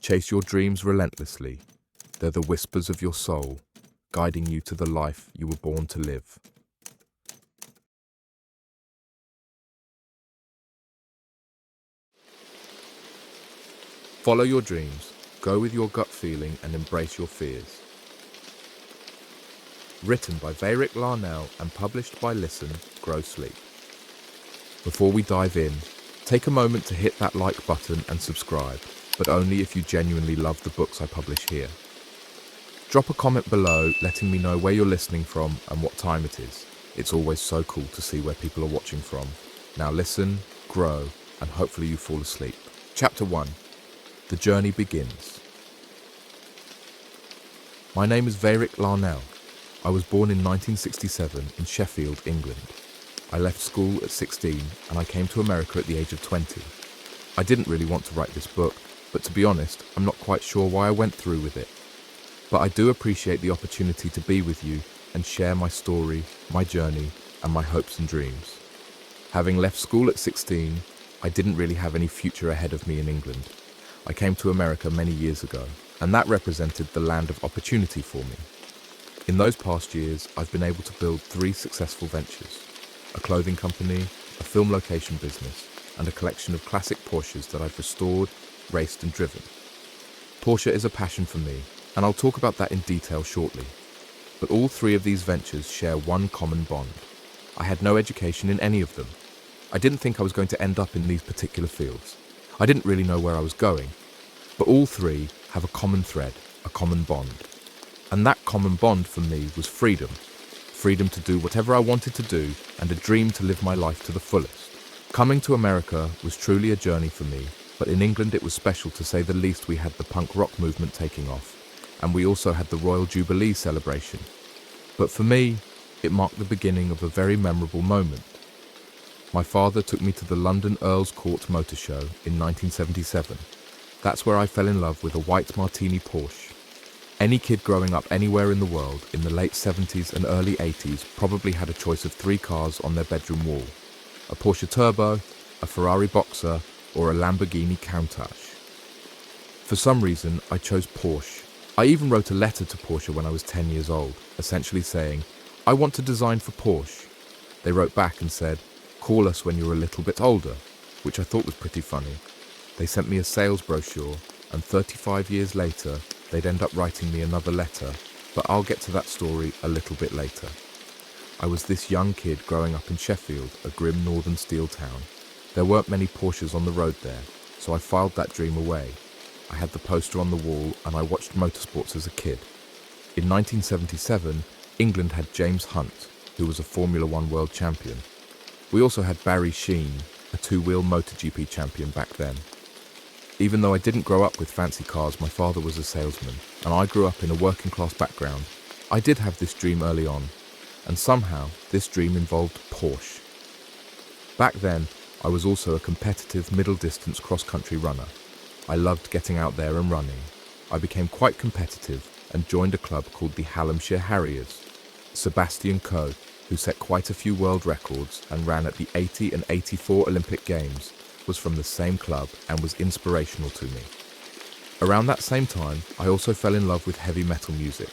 Chase your dreams relentlessly. They're the whispers of your soul, guiding you to the life you were born to live. Follow your dreams, go with your gut feeling, and embrace your fears. Written by Varick Larnell and published by Listen, Grow Sleep. Before we dive in, take a moment to hit that like button and subscribe, but only if you genuinely love the books I publish here. Drop a comment below letting me know where you're listening from and what time it is. It's always so cool to see where people are watching from. Now listen, grow, and hopefully you fall asleep. Chapter 1. The Journey Begins. My name is Varick Larnell. I was born in 1967 in Sheffield, England. I left school at 16 and I came to America at the age of 20. I didn't really want to write this book, but to be honest, I'm not quite sure why I went through with it. But I do appreciate the opportunity to be with you and share my story, my journey, and my hopes and dreams. Having left school at 16, I didn't really have any future ahead of me in England. I came to America many years ago, and that represented the land of opportunity for me. In those past years, I've been able to build 3 successful ventures: a clothing company, a film location business, and a collection of classic Porsches that I've restored, raced and driven. Porsche is a passion for me, and I'll talk about that in detail shortly. But all 3 of these ventures share one common bond. I had no education in any of them. I didn't think I was going to end up in these particular fields. I didn't really know where I was going. But all 3 have a common thread, a common bond. And that common bond for me was freedom. Freedom to do whatever I wanted to do and a dream to live my life to the fullest. Coming to America was truly a journey for me, but in England it was special to say the least. We had the punk rock movement taking off, and we also had the Royal Jubilee celebration. But for me, it marked the beginning of a very memorable moment. My father took me to the London Earl's Court Motor Show in 1977. That's where I fell in love with a white Martini Porsche. Any kid growing up anywhere in the world in the late 70s and early 80s probably had a choice of 3 cars on their bedroom wall: a Porsche Turbo, a Ferrari Boxer, or a Lamborghini Countach. For some reason, I chose Porsche. I even wrote a letter to Porsche when I was 10 years old, essentially saying, "I want to design for Porsche." They wrote back and said, "Call us when you're a little bit older," which I thought was pretty funny. They sent me a sales brochure, and 35 years later, they'd end up writing me another letter, but I'll get to that story a little bit later. I was this young kid growing up in Sheffield, a grim northern steel town. There weren't many Porsches on the road there, so I filed that dream away. I had the poster on the wall and I watched motorsports as a kid. In 1977, England had James Hunt, who was a Formula One world champion. We also had Barry Sheene, a 2-wheel MotoGP champion back then. Even though I didn't grow up with fancy cars, my father was a salesman, and I grew up in a working class background. I did have this dream early on, and somehow this dream involved Porsche. Back then, I was also a competitive middle-distance cross-country runner. I loved getting out there and running. I became quite competitive and joined a club called the Hallamshire Harriers. Sebastian Coe, who set quite a few world records and ran at the 80 and 84 Olympic Games, was from the same club and was inspirational to me. Around that same time, I also fell in love with heavy metal music.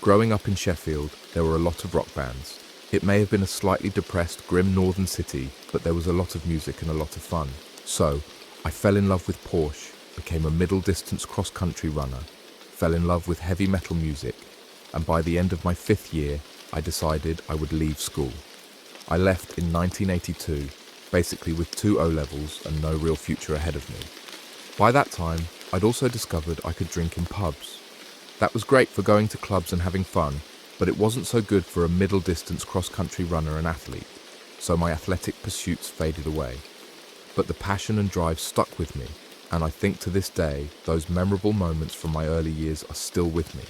Growing up in Sheffield, there were a lot of rock bands. It may have been a slightly depressed, grim northern city, but there was a lot of music and a lot of fun. So, I fell in love with Porsche, became a middle-distance cross-country runner, fell in love with heavy metal music, and by the end of my 5th year, I decided I would leave school. I left in 1982, basically with 2 O-levels and no real future ahead of me. By that time, I'd also discovered I could drink in pubs. That was great for going to clubs and having fun, but it wasn't so good for a middle-distance cross-country runner and athlete, so my athletic pursuits faded away. But the passion and drive stuck with me, and I think to this day, those memorable moments from my early years are still with me.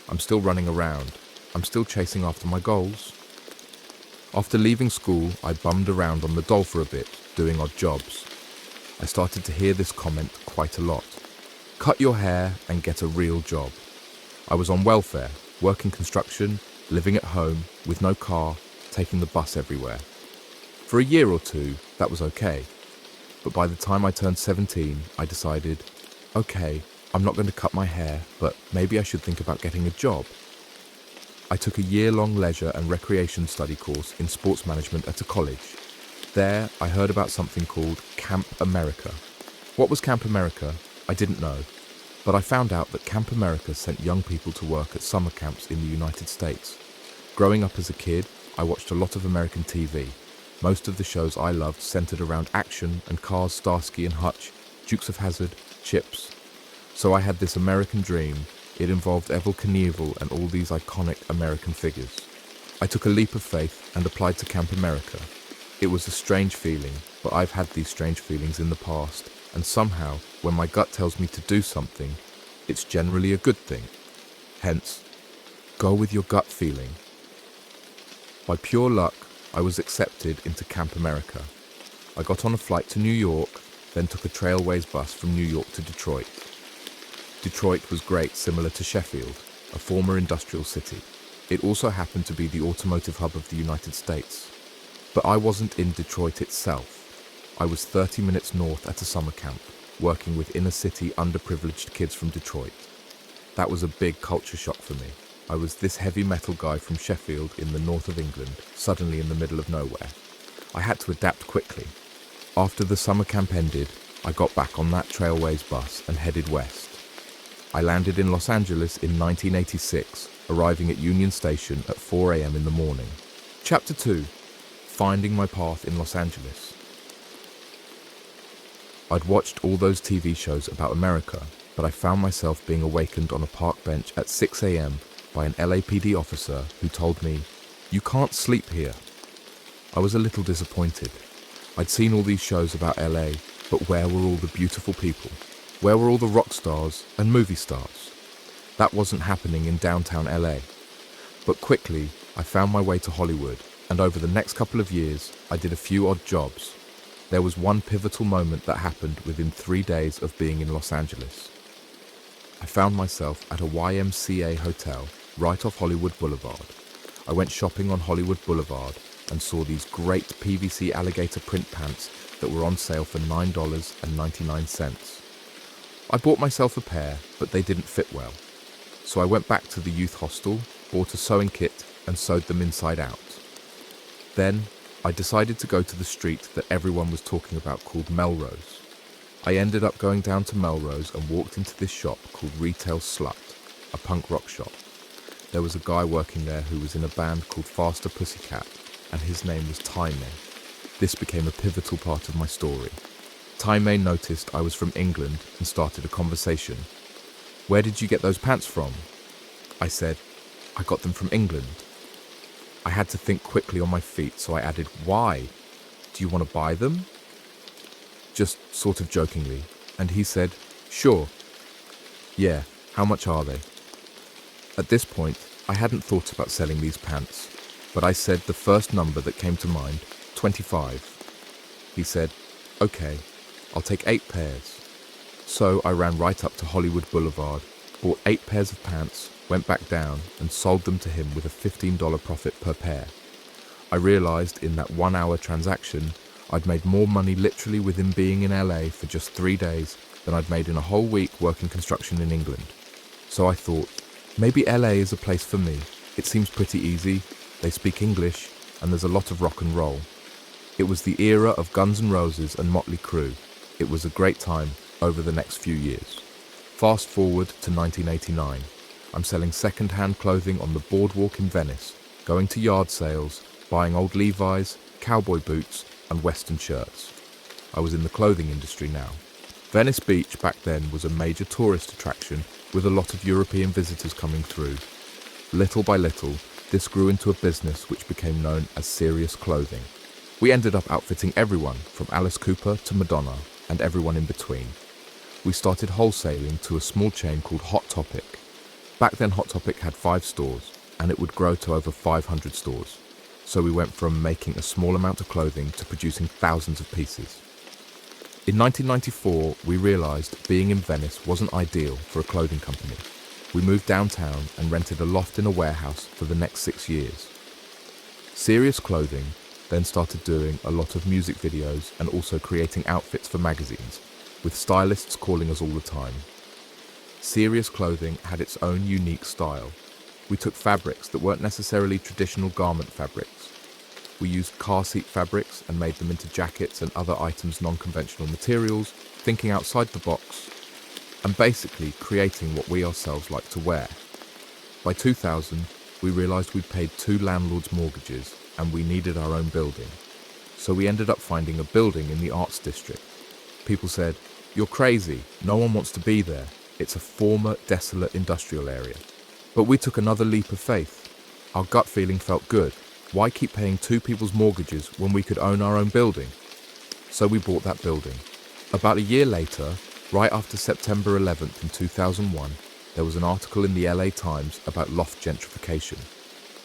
I'm still running around. I'm still chasing after my goals. After leaving school, I bummed around on the dole for a bit, doing odd jobs. I started to hear this comment quite a lot. Cut your hair and get a real job. I was on welfare, working construction, living at home, with no car, taking the bus everywhere. For a year or 2, that was okay. But by the time I turned 17, I decided, Okay, I'm not going to cut my hair, but maybe I should think about getting a job. I took a year-long leisure and recreation study course in sports management at a college. There, I heard about something called Camp America. What was Camp America? I didn't know. But I found out that Camp America sent young people to work at summer camps in the United States. Growing up as a kid, I watched a lot of American TV. Most of the shows I loved centered around action and cars, Starsky and Hutch, Dukes of Hazzard, Chips. So I had this American dream. It involved Evel Knievel and all these iconic American figures. I took a leap of faith and applied to Camp America. It was a strange feeling, but I've had these strange feelings in the past, and somehow, when my gut tells me to do something, it's generally a good thing. Hence, go with your gut feeling. By pure luck, I was accepted into Camp America. I got on a flight to New York, then took a Trailways bus from New York to Detroit. Detroit was great, similar to Sheffield, a former industrial city. It also happened to be the automotive hub of the United States. But I wasn't in Detroit itself. I was 30 minutes north at a summer camp, working with inner-city underprivileged kids from Detroit. That was a big culture shock for me. I was this heavy metal guy from Sheffield in the north of England, suddenly in the middle of nowhere. I had to adapt quickly. After the summer camp ended, I got back on that Trailways bus and headed west. I landed in Los Angeles in 1986, arriving at Union Station at 4 a.m. in the morning. Chapter 2. Finding my path in Los Angeles. I'd watched all those TV shows about America, but I found myself being awakened on a park bench at 6 a.m. by an LAPD officer who told me, "You can't sleep here." I was a little disappointed. I'd seen all these shows about LA, but where were all the beautiful people? Where were all the rock stars and movie stars? That wasn't happening in downtown LA. But quickly, I found my way to Hollywood, and over the next couple of years, I did a few odd jobs. There was one pivotal moment that happened within 3 days of being in Los Angeles. I found myself at a YMCA hotel right off Hollywood Boulevard. I went shopping on Hollywood Boulevard and saw these great PVC alligator print pants that were on sale for $9.99. I bought myself a pair, but they didn't fit well. So I went back to the youth hostel, bought a sewing kit, and sewed them inside out. Then, I decided to go to the street that everyone was talking about called Melrose. I ended up going down to Melrose and walked into this shop called Retail Slut, a punk rock shop. There was a guy working there who was in a band called Faster Pussycat, and his name was Time. This became a pivotal part of my story. Time noticed I was from England and started a conversation. "Where did you get those pants from?" I said, "I got them from England." I had to think quickly on my feet, so I added, "Why? Do you want to buy them?" Just sort of jokingly, and he said, "Sure." "Yeah, how much are they?" At this point, I hadn't thought about selling these pants, but I said the first number that came to mind, 25. He said, "Okay, I'll take 8 pairs." So I ran right up to Hollywood Boulevard, bought 8 pairs of pants, went back down and sold them to him with a $15 profit per pair. I realized in that 1-hour transaction, I'd made more money literally with him being in LA for just 3 days than I'd made in a whole week working construction in England. So I thought, maybe LA is a place for me. It seems pretty easy, they speak English, and there's a lot of rock and roll. It was the era of Guns N' Roses and Motley Crue. It was a great time over the next few years. Fast forward to 1989. I'm selling second-hand clothing on the boardwalk in Venice, going to yard sales, buying old Levi's, cowboy boots, and Western shirts. I was in the clothing industry now. Venice Beach back then was a major tourist attraction with a lot of European visitors coming through. Little by little, this grew into a business which became known as Serious Clothing. We ended up outfitting everyone from Alice Cooper to Madonna and everyone in between. We started wholesaling to a small chain called Hot Topic. Back then Hot Topic had 5 stores and it would grow to over 500 stores. So we went from making a small amount of clothing to producing thousands of pieces. In 1994, we realized being in Venice wasn't ideal for a clothing company. We moved downtown and rented a loft in a warehouse for the next 6 years. Serious Clothing then started doing a lot of music videos and also creating outfits for magazines, with stylists calling us all the time. Serious Clothing had its own unique style. We took fabrics that weren't necessarily traditional garment fabrics. We used car seat fabrics and made them into jackets and other items non-conventional materials, thinking outside the box, and basically creating what we ourselves like to wear. By 2000, we realized we'd paid 2 landlords' mortgages and we needed our own building. So we ended up finding a building in the arts district. People said, "You're crazy, no one wants to be there. It's a former desolate industrial area." But we took another leap of faith. Our gut feeling felt good. Why keep paying 2 people's mortgages when we could own our own building? So we bought that building. About a year later, right after September 11th in 2001, there was an article in the LA Times about loft gentrification.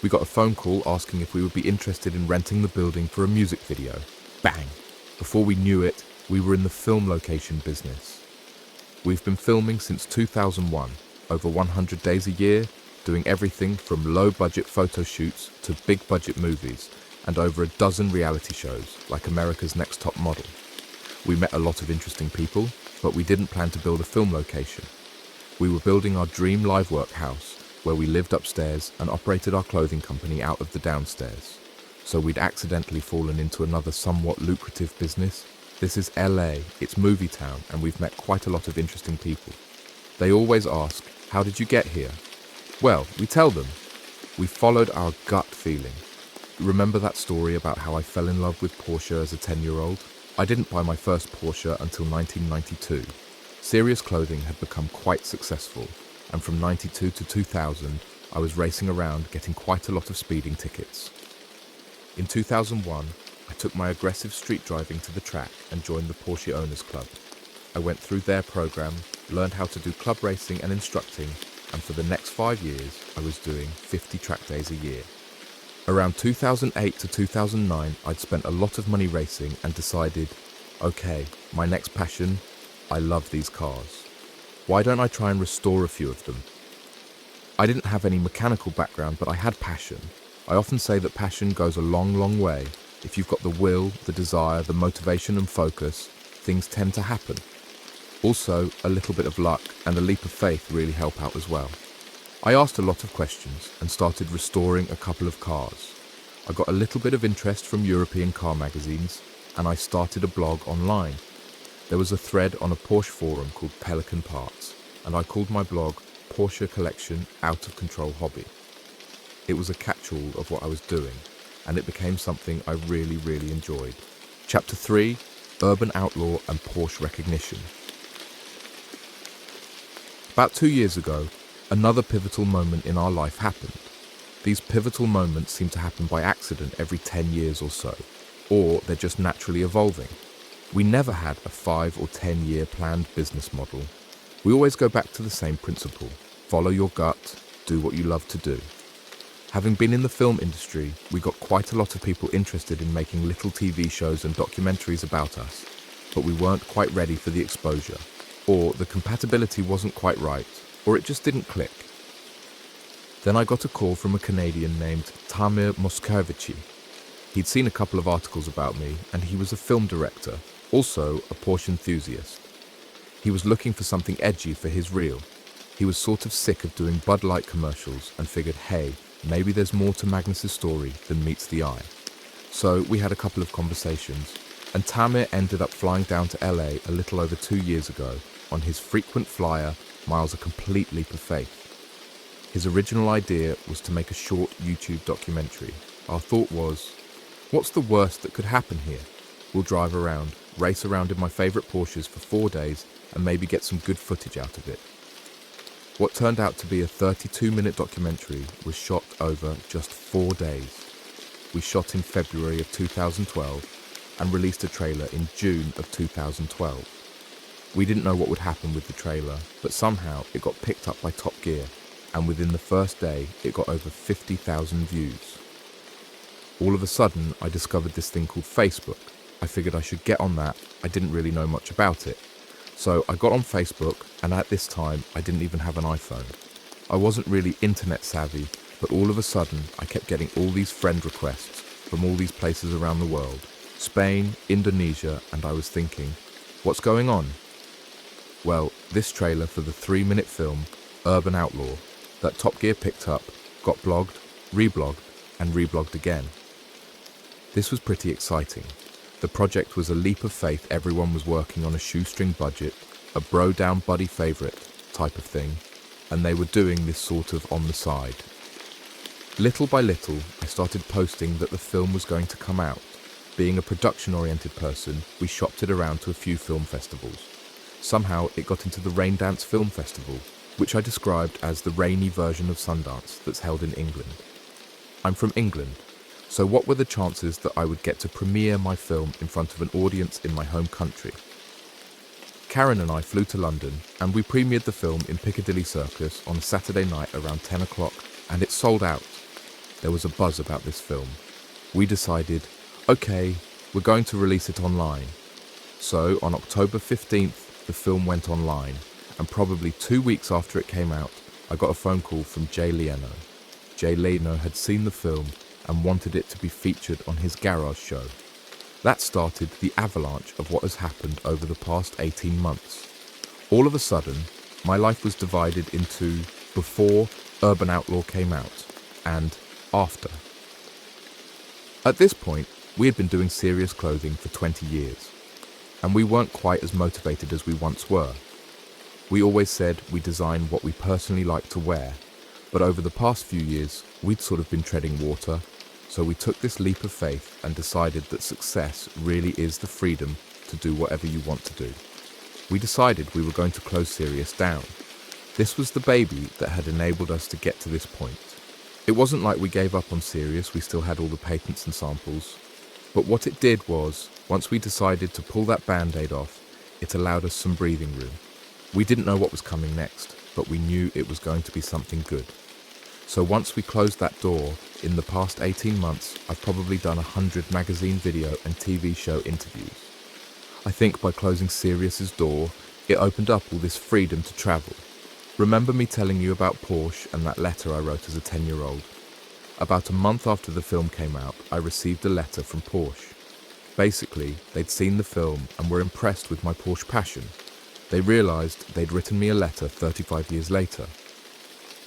We got a phone call asking if we would be interested in renting the building for a music video. Bang! Before we knew it, we were in the film location business. We've been filming since 2001, over 100 days a year, doing everything from low-budget photo shoots to big-budget movies, and over a dozen reality shows like America's Next Top Model. We met a lot of interesting people, but we didn't plan to build a film location. We were building our dream live work house, where we lived upstairs and operated our clothing company out of the downstairs. So we'd accidentally fallen into another somewhat lucrative business. This is LA, it's movie town, and we've met quite a lot of interesting people. They always ask, "How did you get here?" Well, we tell them. We followed our gut feeling. Remember that story about how I fell in love with Porsche as a 10-year-old? I didn't buy my first Porsche until 1992. Serious Clothing had become quite successful, and from 92 to 2000, I was racing around getting quite a lot of speeding tickets. In 2001, I took my aggressive street driving to the track and joined the Porsche Owners Club. I went through their program, learned how to do club racing and instructing, and for the next 5 years, I was doing 50 track days a year. Around 2008 to 2009, I'd spent a lot of money racing and decided, okay, my next passion, I love these cars. Why don't I try and restore a few of them? I didn't have any mechanical background, but I had passion. I often say that passion goes a long, long way. If you've got the will, the desire, the motivation and focus, things tend to happen. Also, a little bit of luck and a leap of faith really help out as well. I asked a lot of questions and started restoring a couple of cars. I got a little bit of interest from European car magazines and I started a blog online. There was a thread on a Porsche forum called Pelican Parts and I called my blog Porsche Collection Out of Control Hobby. It was a catch-all of what I was doing and it became something I really, really enjoyed. Chapter 3, Urban Outlaw and Porsche Recognition. About 2 years ago, another pivotal moment in our life happened. These pivotal moments seem to happen by accident every 10 years or so, or they're just naturally evolving. We never had a 5 or 10 year planned business model. We always go back to the same principle: follow your gut, do what you love to do. Having been in the film industry, we got quite a lot of people interested in making little TV shows and documentaries about us, but we weren't quite ready for the exposure. Or the compatibility wasn't quite right, or it just didn't click. Then I got a call from a Canadian named Tamir Moscovici. He'd seen a couple of articles about me, and he was a film director, also a Porsche enthusiast. He was looking for something edgy for his reel. He was sort of sick of doing Bud Light commercials and figured, hey, maybe there's more to Magnus's story than meets the eye. So we had a couple of conversations, and Tamir ended up flying down to LA a little over 2 years ago on his frequent flyer, Miles a Complete Leap of Faith. His original idea was to make a short YouTube documentary. Our thought was, what's the worst that could happen here? We'll drive around, race around in my favourite Porsches for 4 days and maybe get some good footage out of it. What turned out to be a 32-minute documentary was shot over just 4 days. We shot in February of 2012 and released a trailer in June of 2012. We didn't know what would happen with the trailer, but somehow it got picked up by Top Gear, and within the first day it got over 50,000 views. All of a sudden I discovered this thing called Facebook. I figured I should get on that. I didn't really know much about it. So I got on Facebook, and at this time I didn't even have an iPhone. I wasn't really internet savvy, but all of a sudden I kept getting all these friend requests from all these places around the world. Spain, Indonesia, and I was thinking, what's going on? Well, this trailer for the 3-minute film, Urban Outlaw, that Top Gear picked up, got blogged, reblogged, and reblogged again. This was pretty exciting. The project was a leap of faith. Everyone was working on a shoestring budget, a bro-down buddy favorite type of thing, and they were doing this sort of on the side. Little by little, I started posting that the film was going to come out. Being a production-oriented person, we shopped it around to a few film festivals. Somehow, it got into the Raindance Film Festival, which I described as the rainy version of Sundance that's held in England. I'm from England, so what were the chances that I would get to premiere my film in front of an audience in my home country? Karen and I flew to London, and we premiered the film in Piccadilly Circus on a Saturday night around 10 o'clock, and it sold out. There was a buzz about this film. We decided, okay, we're going to release it online. So on October 15th, the film went online, and probably 2 weeks after it came out, I got a phone call from Jay Leno. Jay Leno had seen the film and wanted it to be featured on his garage show. That started the avalanche of what has happened over the past 18 months. All of a sudden, my life was divided into before Urban Outlaw came out and after. At this point, we had been doing serious clothing for 20 years, and we weren't quite as motivated as we once were. We always said we design what we personally like to wear, but over the past few years, we'd sort of been treading water, so we took this leap of faith and decided that success really is the freedom to do whatever you want to do. We decided we were going to close Sirius down. This was the baby that had enabled us to get to this point. It wasn't like we gave up on Sirius, we still had all the patents and samples. But what it did was, once we decided to pull that band-aid off, it allowed us some breathing room. We didn't know what was coming next, but we knew it was going to be something good. So once we closed that door, in the past 18 months, I've probably done 100 magazine, video and TV show interviews. I think by closing Sirius's door, it opened up all this freedom to travel. Remember me telling you about Porsche and that letter I wrote as a 10-year-old? About a month after the film came out, I received a letter from Porsche. Basically, they'd seen the film and were impressed with my Porsche passion. They realised they'd written me a letter 35 years later.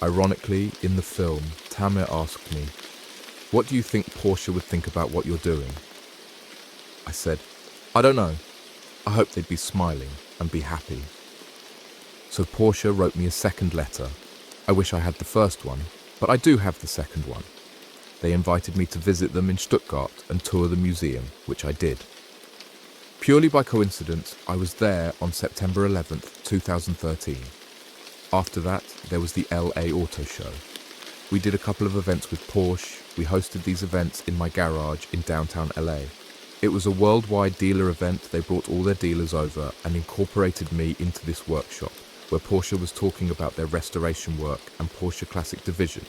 Ironically, in the film, Tamir asked me, "What do you think Porsche would think about what you're doing?" I said, "I don't know. I hope they'd be smiling and be happy." So Porsche wrote me a second letter. I wish I had the first one, but I do have the second one. They invited me to visit them in Stuttgart and tour the museum, which I did. Purely by coincidence, I was there on September 11th, 2013. After that, there was the LA Auto Show. We did a couple of events with Porsche. We hosted these events in my garage in downtown LA. It was a worldwide dealer event. They brought all their dealers over and incorporated me into this workshop, where Porsche was talking about their restoration work and Porsche Classic division.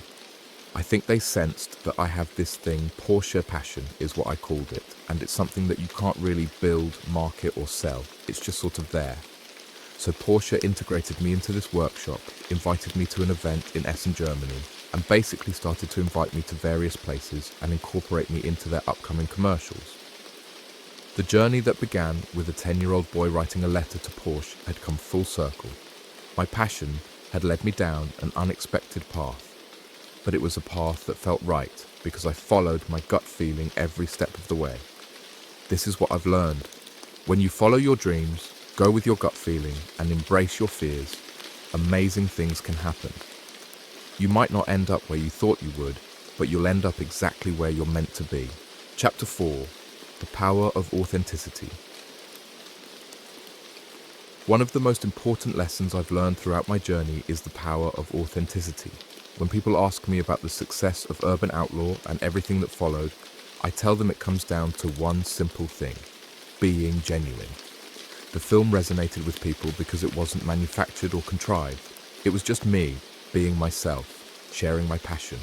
I think they sensed that I have this thing, Porsche passion is what I called it, and it's something that you can't really build, market or sell. It's just sort of there. So Porsche integrated me into this workshop, invited me to an event in Essen, Germany, and basically started to invite me to various places and incorporate me into their upcoming commercials. The journey that began with a 10-year-old boy writing a letter to Porsche had come full circle. My passion had led me down an unexpected path, but it was a path that felt right because I followed my gut feeling every step of the way. This is what I've learned. When you follow your dreams, go with your gut feeling and embrace your fears, amazing things can happen. You might not end up where you thought you would, but you'll end up exactly where you're meant to be. Chapter 4. The Power of Authenticity. One of the most important lessons I've learned throughout my journey is the power of authenticity. When people ask me about the success of Urban Outlaw and everything that followed, I tell them it comes down to one simple thing: being genuine. The film resonated with people because it wasn't manufactured or contrived. It was just me, being myself, sharing my passion.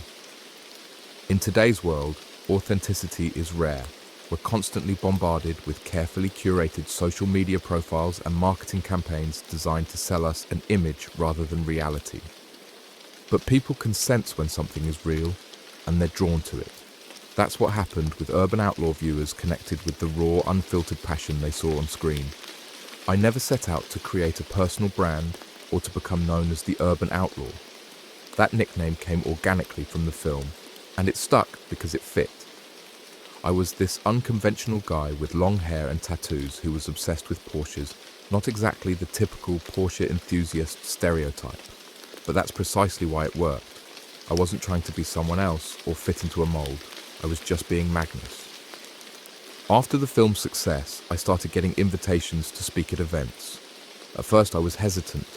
In today's world, authenticity is rare. We're constantly bombarded with carefully curated social media profiles and marketing campaigns designed to sell us an image rather than reality. But people can sense when something is real, and they're drawn to it. That's what happened with Urban Outlaw viewers connected with the raw, unfiltered passion they saw on screen. I never set out to create a personal brand or to become known as the urban outlaw. That nickname came organically from the film, and it stuck because it fit. I was this unconventional guy with long hair and tattoos who was obsessed with Porsches, not exactly the typical Porsche enthusiast stereotype, but that's precisely why it worked. I wasn't trying to be someone else or fit into a mold. I was just being Magnus. After the film's success, I started getting invitations to speak at events. At first I was hesitant.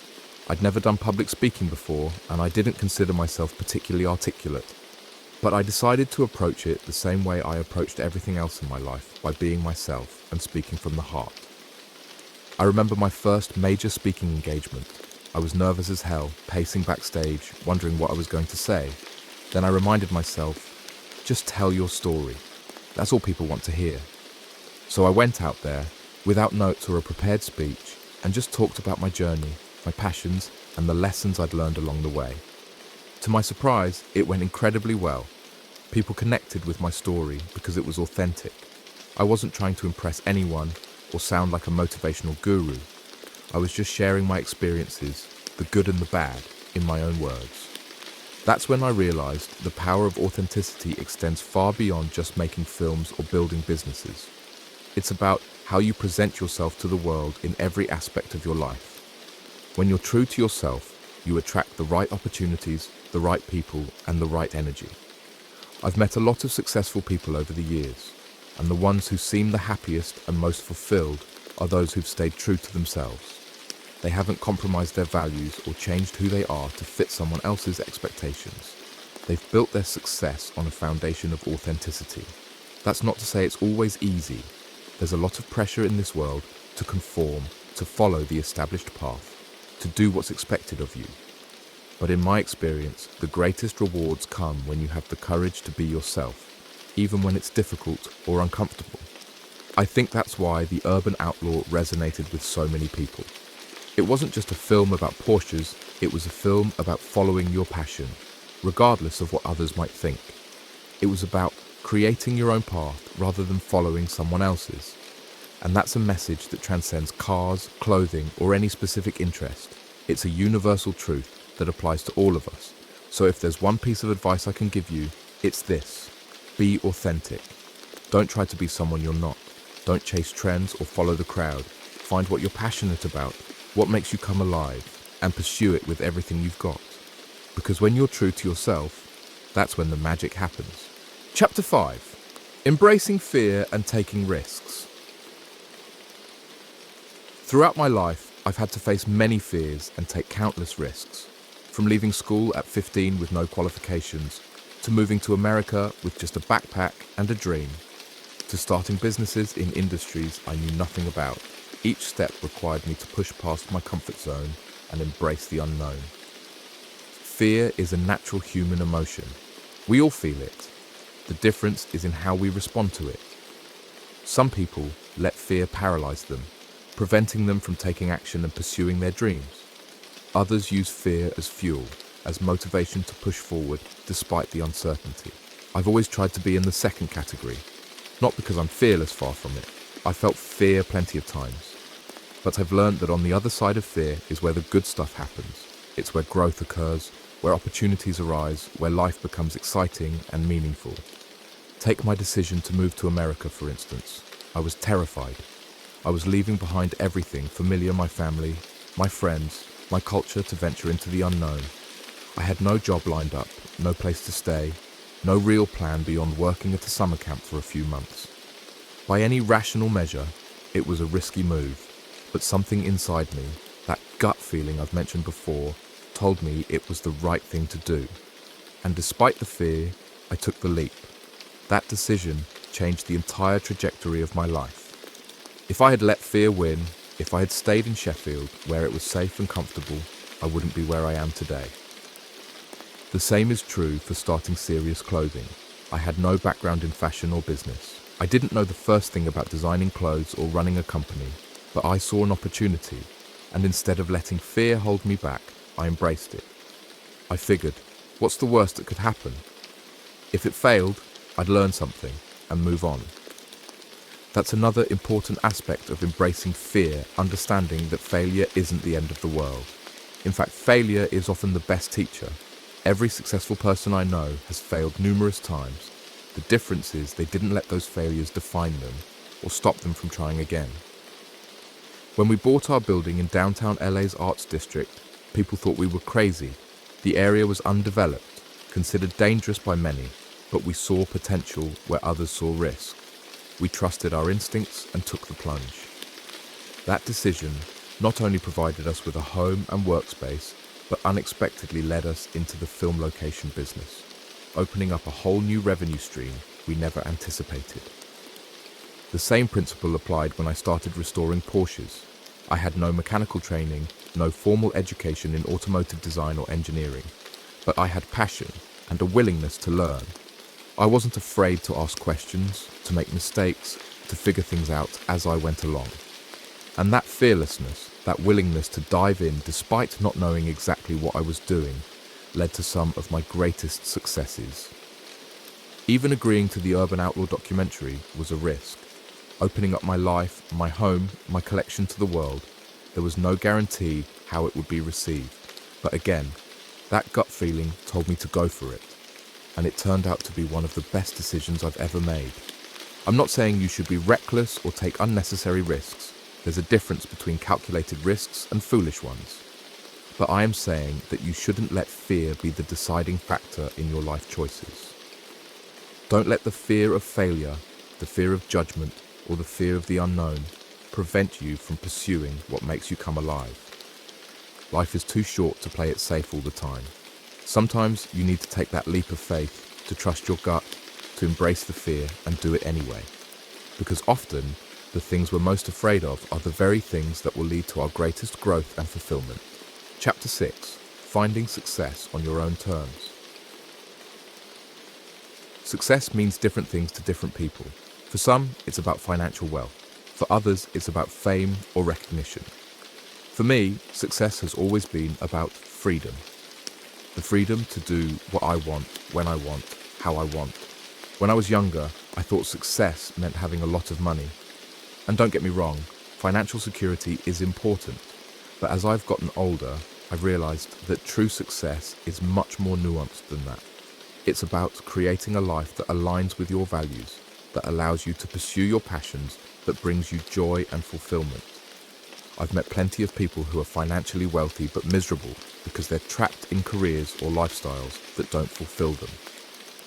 I'd never done public speaking before, and I didn't consider myself particularly articulate. But I decided to approach it the same way I approached everything else in my life, by being myself and speaking from the heart. I remember my first major speaking engagement. I was nervous as hell, pacing backstage, wondering what I was going to say. Then I reminded myself, just tell your story. That's all people want to hear. So I went out there, without notes or a prepared speech, and just talked about my journey, my passions, and the lessons I'd learned along the way. To my surprise, it went incredibly well. People connected with my story because it was authentic. I wasn't trying to impress anyone or sound like a motivational guru. I was just sharing my experiences, the good and the bad, in my own words. That's when I realized the power of authenticity extends far beyond just making films or building businesses. It's about how you present yourself to the world in every aspect of your life. When you're true to yourself, you attract the right opportunities, the right people, and the right energy. I've met a lot of successful people over the years, and the ones who seem the happiest and most fulfilled are those who've stayed true to themselves. They haven't compromised their values or changed who they are to fit someone else's expectations. They've built their success on a foundation of authenticity. That's not to say it's always easy. There's a lot of pressure in this world to conform, to follow the established path, to do what's expected of you. But in my experience, the greatest rewards come when you have the courage to be yourself, even when it's difficult or uncomfortable. I think that's why The Urban Outlaw resonated with so many people. It wasn't just a film about Porsches, it was a film about following your passion, regardless of what others might think. It was about creating your own path rather than following someone else's. And that's a message that transcends cars, clothing, or any specific interest. It's a universal truth that applies to all of us. So if there's one piece of advice I can give you, it's this: be authentic. Don't try to be someone you're not. Don't chase trends or follow the crowd. Find what you're passionate about, what makes you come alive, and pursue it with everything you've got. Because when you're true to yourself, that's when the magic happens. Chapter 5. Embracing fear and taking risks. Throughout my life, I've had to face many fears and take countless risks. From leaving school at 15 with no qualifications, to moving to America with just a backpack and a dream, to starting businesses in industries I knew nothing about. Each step required me to push past my comfort zone and embrace the unknown. Fear is a natural human emotion. We all feel it. The difference is in how we respond to it. Some people let fear paralyze them, preventing them from taking action and pursuing their dreams. Others use fear as fuel, as motivation to push forward despite the uncertainty. I've always tried to be in the second category, not because I'm fearless, far from it. I felt fear plenty of times. But I've learned that on the other side of fear is where the good stuff happens. It's where growth occurs, where opportunities arise, where life becomes exciting and meaningful. Take my decision to move to America, for instance. I was terrified. I was leaving behind everything familiar: my family, my friends, my culture, to venture into the unknown. I had no job lined up, no place to stay, no real plan beyond working at a summer camp for a few months. By any rational measure, it was a risky move, but something inside me, that gut feeling I've mentioned before, told me it was the right thing to do. And despite the fear, I took the leap. That decision changed the entire trajectory of my life. If I had let fear win, if I had stayed in Sheffield, where it was safe and comfortable, I wouldn't be where I am today. The same is true for starting Serious Clothing. I had no background in fashion or business. I didn't know the first thing about designing clothes or running a company, but I saw an opportunity, and instead of letting fear hold me back, I embraced it. I figured, what's the worst that could happen? If it failed, I'd learn something and move on. That's another important aspect of embracing fear, understanding that failure isn't the end of the world. In fact, failure is often the best teacher. Every successful person I know has failed numerous times. The difference is they didn't let those failures define them or stop them from trying again. When we bought our building in downtown LA's Arts District, people thought we were crazy. The area was undeveloped, considered dangerous by many, but we saw potential where others saw risk. We trusted our instincts and took the plunge. That decision not only provided us with a home and workspace, but unexpectedly led us into the film location business, opening up a whole new revenue stream we never anticipated. The same principle applied when I started restoring Porsches. I had no mechanical training, no formal education in automotive design or engineering, but I had passion and a willingness to learn. I wasn't afraid to ask questions, to make mistakes, to figure things out as I went along. And that fearlessness, that willingness to dive in despite not knowing exactly what I was doing, led to some of my greatest successes. Even agreeing to the Urban Outlaw documentary was a risk. Opening up my life, my home, my collection to the world, there was no guarantee how it would be received. But again, that gut feeling told me to go for it. And it turned out to be one of the best decisions I've ever made. I'm not saying you should be reckless or take unnecessary risks. There's a difference between calculated risks and foolish ones. But I am saying that you shouldn't let fear be the deciding factor in your life choices. Don't let the fear of failure, the fear of judgment, or the fear of the unknown prevent you from pursuing what makes you come alive. Life is too short to play it safe all the time. Sometimes you need to take that leap of faith, to trust your gut, to embrace the fear and do it anyway. Because often, the things we're most afraid of are the very things that will lead to our greatest growth and fulfillment. Chapter 6. Finding success on your own terms. Success means different things to different people. For some, it's about financial wealth. For others, it's about fame or recognition. For me, success has always been about freedom. The freedom to do what I want, when I want, how I want. When I was younger, I thought success meant having a lot of money. And don't get me wrong, financial security is important. But as I've gotten older, I've realized that true success is much more nuanced than that. It's about creating a life that aligns with your values, that allows you to pursue your passions, that brings you joy and fulfillment. I've met plenty of people who are financially wealthy but miserable because they're trapped in careers or lifestyles that don't fulfill them.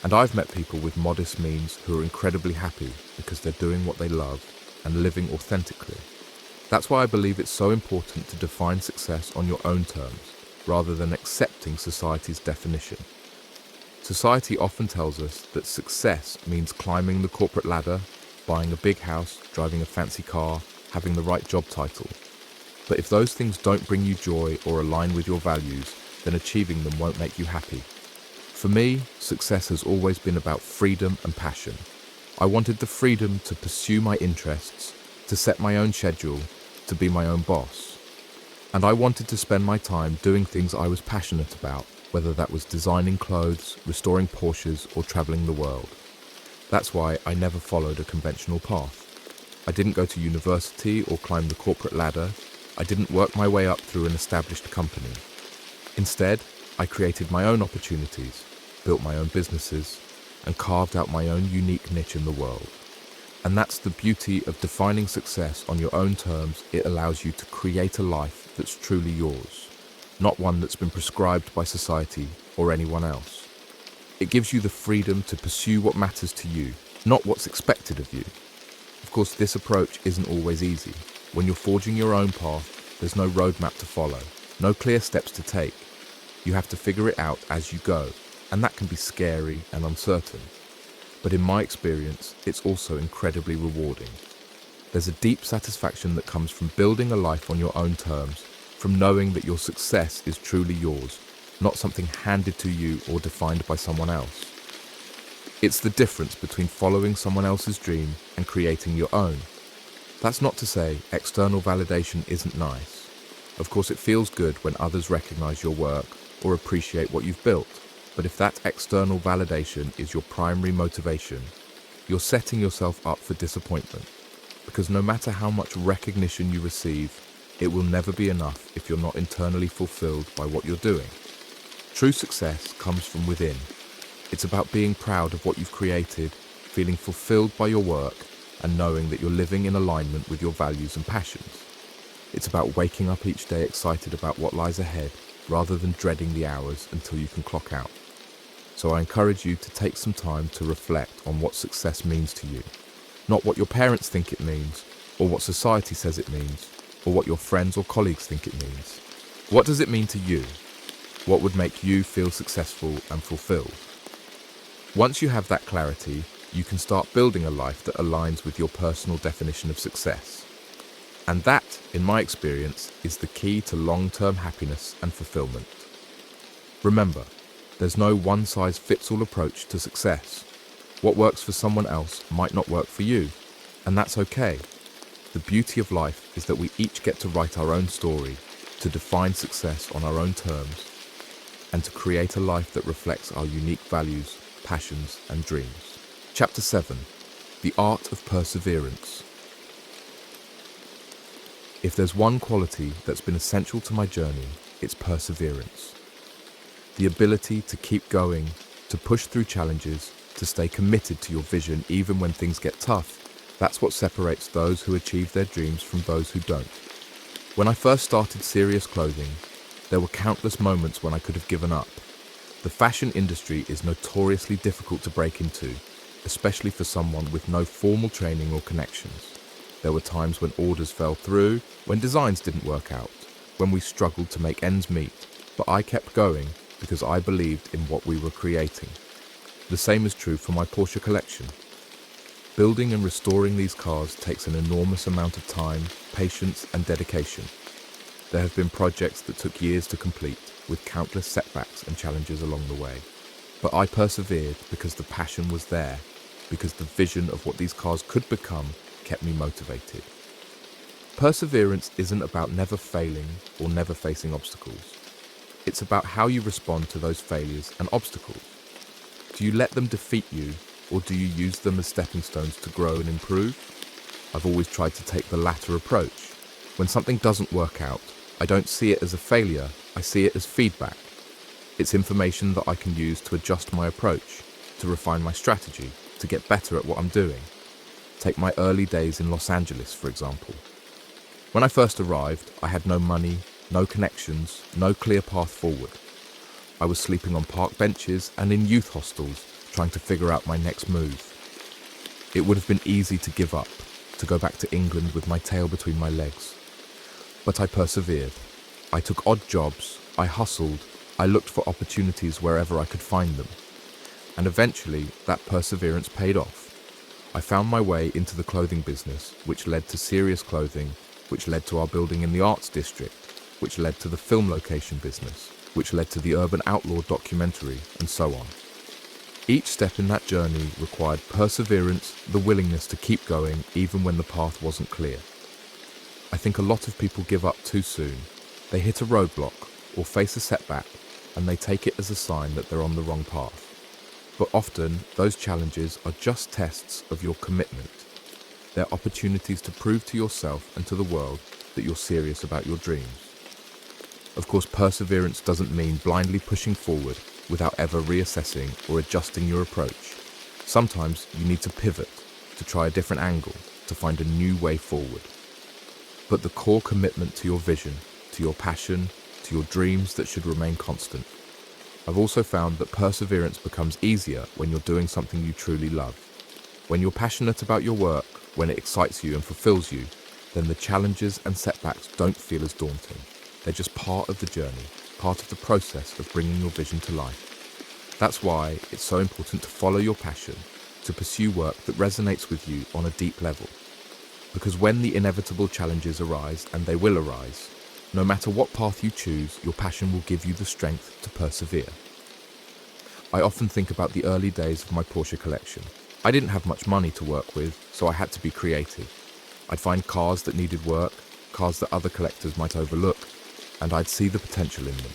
And I've met people with modest means who are incredibly happy because they're doing what they love and living authentically. That's why I believe it's so important to define success on your own terms, rather than accepting society's definition. Society often tells us that success means climbing the corporate ladder, buying a big house, driving a fancy car, having the right job title. But if those things don't bring you joy or align with your values, then achieving them won't make you happy. For me, success has always been about freedom and passion. I wanted the freedom to pursue my interests, to set my own schedule, to be my own boss. And I wanted to spend my time doing things I was passionate about, whether that was designing clothes, restoring Porsches, or traveling the world. That's why I never followed a conventional path. I didn't go to university or climb the corporate ladder. I didn't work my way up through an established company. Instead, I created my own opportunities, built my own businesses, and carved out my own unique niche in the world. And that's the beauty of defining success on your own terms. It allows you to create a life that's truly yours, not one that's been prescribed by society or anyone else. It gives you the freedom to pursue what matters to you, not what's expected of you. Of course, this approach isn't always easy. When you're forging your own path, there's no roadmap to follow, no clear steps to take. You have to figure it out as you go, and that can be scary and uncertain. But in my experience, it's also incredibly rewarding. There's a deep satisfaction that comes from building a life on your own terms, from knowing that your success is truly yours, not something handed to you or defined by someone else. It's the difference between following someone else's dream and creating your own. That's not to say external validation isn't nice. Of course, it feels good when others recognize your work or appreciate what you've built. But if that external validation is your primary motivation, you're setting yourself up for disappointment. Because no matter how much recognition you receive, it will never be enough if you're not internally fulfilled by what you're doing. True success comes from within. It's about being proud of what you've created, feeling fulfilled by your work, and knowing that you're living in alignment with your values and passions. It's about waking up each day excited about what lies ahead, rather than dreading the hours until you can clock out. So I encourage you to take some time to reflect on what success means to you. Not what your parents think it means, or what society says it means, or what your friends or colleagues think it means. What does it mean to you? What would make you feel successful and fulfilled? Once you have that clarity, you can start building a life that aligns with your personal definition of success. And that, in my experience, is the key to long-term happiness and fulfillment. Remember, there's no one-size-fits-all approach to success. What works for someone else might not work for you, and that's okay. The beauty of life is that we each get to write our own story, to define success on our own terms, and to create a life that reflects our unique values, passions, and dreams. Chapter 7. The Art of Perseverance. If there's one quality that's been essential to my journey, it's perseverance. The ability to keep going, to push through challenges, to stay committed to your vision even when things get tough, that's what separates those who achieve their dreams from those who don't. When I first started Serious Clothing, there were countless moments when I could have given up. The fashion industry is notoriously difficult to break into, especially for someone with no formal training or connections. There were times when orders fell through, when designs didn't work out, when we struggled to make ends meet, but I kept going because I believed in what we were creating. The same is true for my Porsche collection. Building and restoring these cars takes an enormous amount of time, patience, and dedication. There have been projects that took years to complete, with countless setbacks and challenges along the way. But I persevered because the passion was there, because the vision of what these cars could become kept me motivated. Perseverance isn't about never failing or never facing obstacles. It's about how you respond to those failures and obstacles. Do you let them defeat you, or do you use them as stepping stones to grow and improve? I've always tried to take the latter approach. When something doesn't work out, I don't see it as a failure, I see it as feedback. It's information that I can use to adjust my approach, to refine my strategy, to get better at what I'm doing. Take my early days in Los Angeles, for example. When I first arrived, I had no money, no connections, no clear path forward. I was sleeping on park benches and in youth hostels, trying to figure out my next move. It would have been easy to give up, to go back to England with my tail between my legs. But I persevered. I took odd jobs, I hustled, I looked for opportunities wherever I could find them. And eventually, that perseverance paid off. I found my way into the clothing business, which led to Serious Clothing, which led to our building in the Arts District, which led to the film location business, which led to the Urban Outlaw documentary, and so on. Each step in that journey required perseverance, the willingness to keep going even when the path wasn't clear. I think a lot of people give up too soon. They hit a roadblock or face a setback, and they take it as a sign that they're on the wrong path. But often, those challenges are just tests of your commitment. They're opportunities to prove to yourself and to the world that you're serious about your dreams. Of course, perseverance doesn't mean blindly pushing forward without ever reassessing or adjusting your approach. Sometimes you need to pivot, to try a different angle, to find a new way forward. But the core commitment to your vision, to your passion, to your dreams that should remain constant. I've also found that perseverance becomes easier when you're doing something you truly love. When you're passionate about your work, when it excites you and fulfills you, then the challenges and setbacks don't feel as daunting. They're just part of the journey, part of the process of bringing your vision to life. That's why it's so important to follow your passion, to pursue work that resonates with you on a deep level. Because when the inevitable challenges arise, and they will arise, no matter what path you choose, your passion will give you the strength to persevere. I often think about the early days of my Porsche collection. I didn't have much money to work with, so I had to be creative. I'd find cars that needed work, cars that other collectors might overlook, and I'd see the potential in them.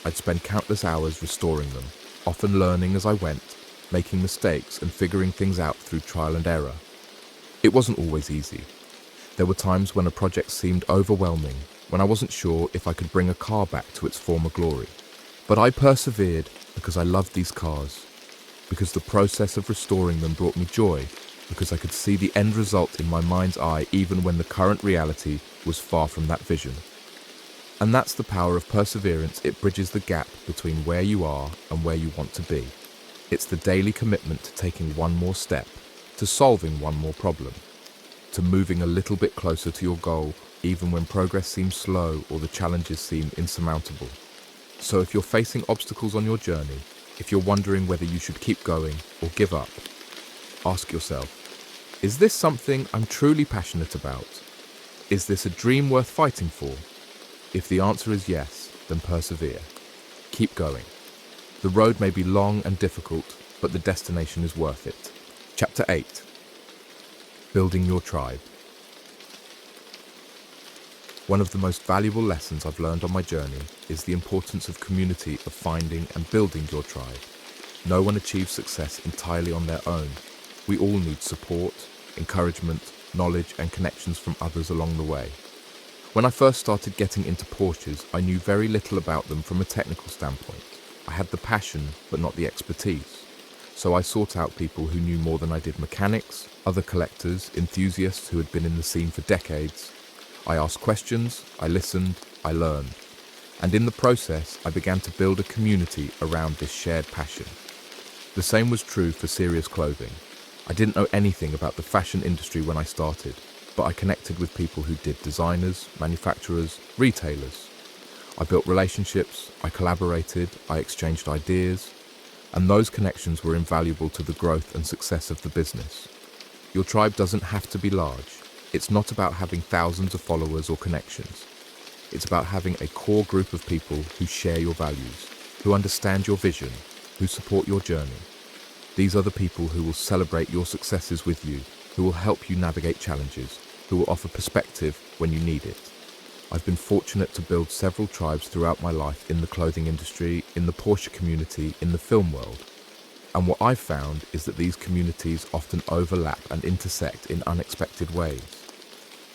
I'd spend countless hours restoring them, often learning as I went, making mistakes and figuring things out through trial and error. It wasn't always easy. There were times when a project seemed overwhelming, when I wasn't sure if I could bring a car back to its former glory. But I persevered because I loved these cars, because the process of restoring them brought me joy, because I could see the end result in my mind's eye even when the current reality was far from that vision. And that's the power of perseverance. It bridges the gap between where you are and where you want to be. It's the daily commitment to taking one more step, to solving one more problem, to moving a little bit closer to your goal even when progress seems slow or the challenges seem insurmountable. So if you're facing obstacles on your journey, if you're wondering whether you should keep going or give up, ask yourself, is this something I'm truly passionate about? Is this a dream worth fighting for? If the answer is yes, then persevere. Keep going. The road may be long and difficult, but the destination is worth it. Chapter 8. Building your tribe. One of the most valuable lessons I've learned on my journey is the importance of community, of finding and building your tribe. No one achieves success entirely on their own. We all need support, encouragement, knowledge and connections from others along the way. When I first started getting into Porsches, I knew very little about them from a technical standpoint. I had the passion, but not the expertise. So I sought out people who knew more than I did: mechanics, other collectors, enthusiasts who had been in the scene for decades. I asked questions, I listened, I learned. And in the process, I began to build a community around this shared passion. The same was true for serious clothing. I didn't know anything about the fashion industry when I started, but I connected with people who did: designers, manufacturers, retailers. I built relationships, I collaborated, I exchanged ideas, and those connections were invaluable to the growth and success of the business. Your tribe doesn't have to be large. It's not about having thousands of followers or connections. It's about having a core group of people who share your values, who understand your vision, who support your journey. These are the people who will celebrate your successes with you, who will help you navigate challenges, who will offer perspective when you need it. I've been fortunate to build several tribes throughout my life in the clothing industry, in the Porsche community, in the film world. And what I've found is that these communities often overlap and intersect in unexpected ways.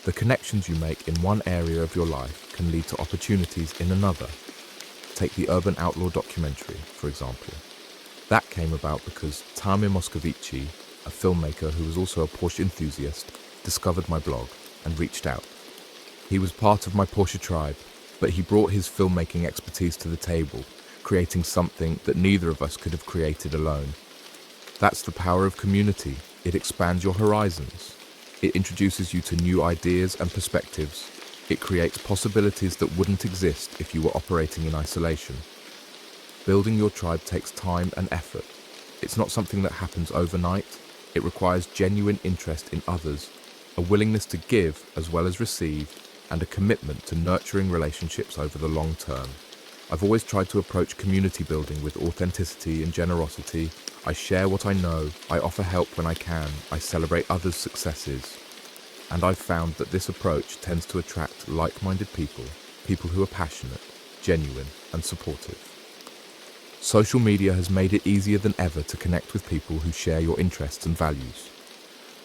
The connections you make in one area of your life can lead to opportunities in another. Take the Urban Outlaw documentary, for example. That came about because Tame Moscovici, a filmmaker who was also a Porsche enthusiast, discovered my blog and reached out. He was part of my Porsche tribe, but he brought his filmmaking expertise to the table, creating something that neither of us could have created alone. That's the power of community. It expands your horizons. It introduces you to new ideas and perspectives. It creates possibilities that wouldn't exist if you were operating in isolation. Building your tribe takes time and effort. It's not something that happens overnight. It requires genuine interest in others, a willingness to give as well as receive, and a commitment to nurturing relationships over the long term. I've always tried to approach community building with authenticity and generosity. I share what I know, I offer help when I can, I celebrate others' successes. And I've found that this approach tends to attract like-minded people, people who are passionate, genuine, and supportive. Social media has made it easier than ever to connect with people who share your interests and values.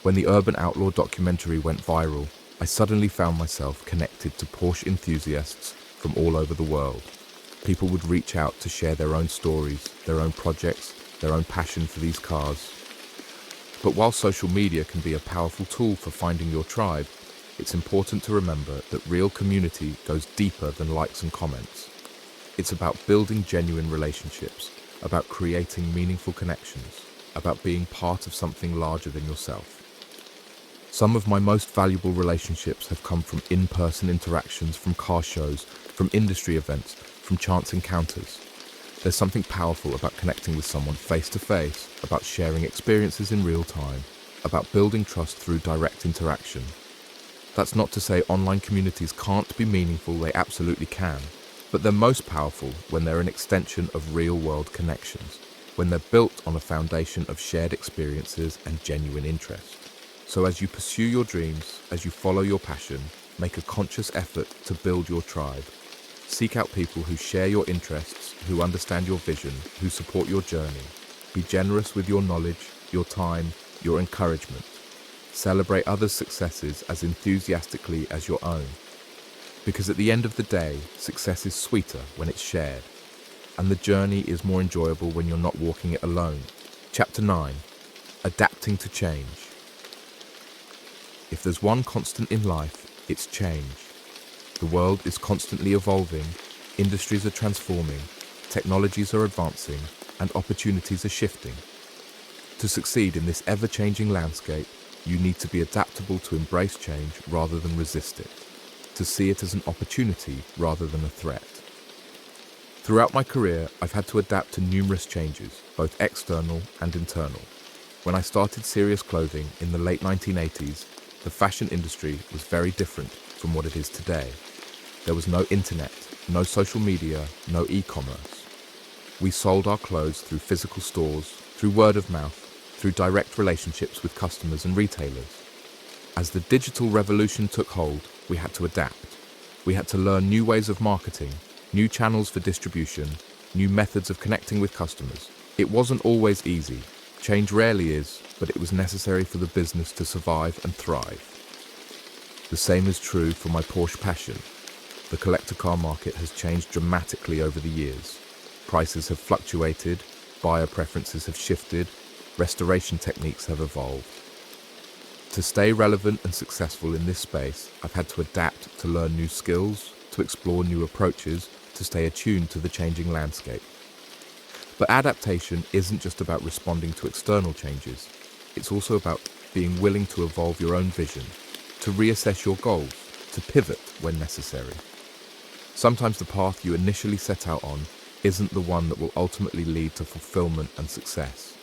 When the Urban Outlaw documentary went viral, I suddenly found myself connected to Porsche enthusiasts from all over the world. People would reach out to share their own stories, their own projects, their own passion for these cars. But while social media can be a powerful tool for finding your tribe, it's important to remember that real community goes deeper than likes and comments. It's about building genuine relationships, about creating meaningful connections, about being part of something larger than yourself. Some of my most valuable relationships have come from in-person interactions, from car shows, from industry events, from chance encounters. There's something powerful about connecting with someone face to face, about sharing experiences in real time, about building trust through direct interaction. That's not to say online communities can't be meaningful, they absolutely can, but they're most powerful when they're an extension of real-world connections, when they're built on a foundation of shared experiences and genuine interest. So as you pursue your dreams, as you follow your passion, make a conscious effort to build your tribe. Seek out people who share your interests, who understand your vision, who support your journey. Be generous with your knowledge, your time, your encouragement. Celebrate others' successes as enthusiastically as your own. Because at the end of the day, success is sweeter when it's shared, and the journey is more enjoyable when you're not walking it alone. Chapter 9. Adapting to change. If there's one constant in life, it's change. The world is constantly evolving, industries are transforming, technologies are advancing, and opportunities are shifting. To succeed in this ever-changing landscape, you need to be adaptable to embrace change rather than resist it, to see it as an opportunity rather than a threat. Throughout my career, I've had to adapt to numerous changes, both external and internal. When I started Serious Clothing in the late 1980s, the fashion industry was very different from what it is today. There was no internet, no social media, no e-commerce. We sold our clothes through physical stores, through word of mouth, through direct relationships with customers and retailers. As the digital revolution took hold, we had to adapt. We had to learn new ways of marketing, new channels for distribution, new methods of connecting with customers. It wasn't always easy. Change rarely is, but it was necessary for the business to survive and thrive. The same is true for my Porsche passion. The collector car market has changed dramatically over the years. Prices have fluctuated, buyer preferences have shifted, restoration techniques have evolved. To stay relevant and successful in this space, I've had to adapt to learn new skills, to explore new approaches, to stay attuned to the changing landscape. But adaptation isn't just about responding to external changes. It's also about being willing to evolve your own vision, to reassess your goals, to pivot when necessary. Sometimes the path you initially set out on isn't the one that will ultimately lead to fulfillment and success.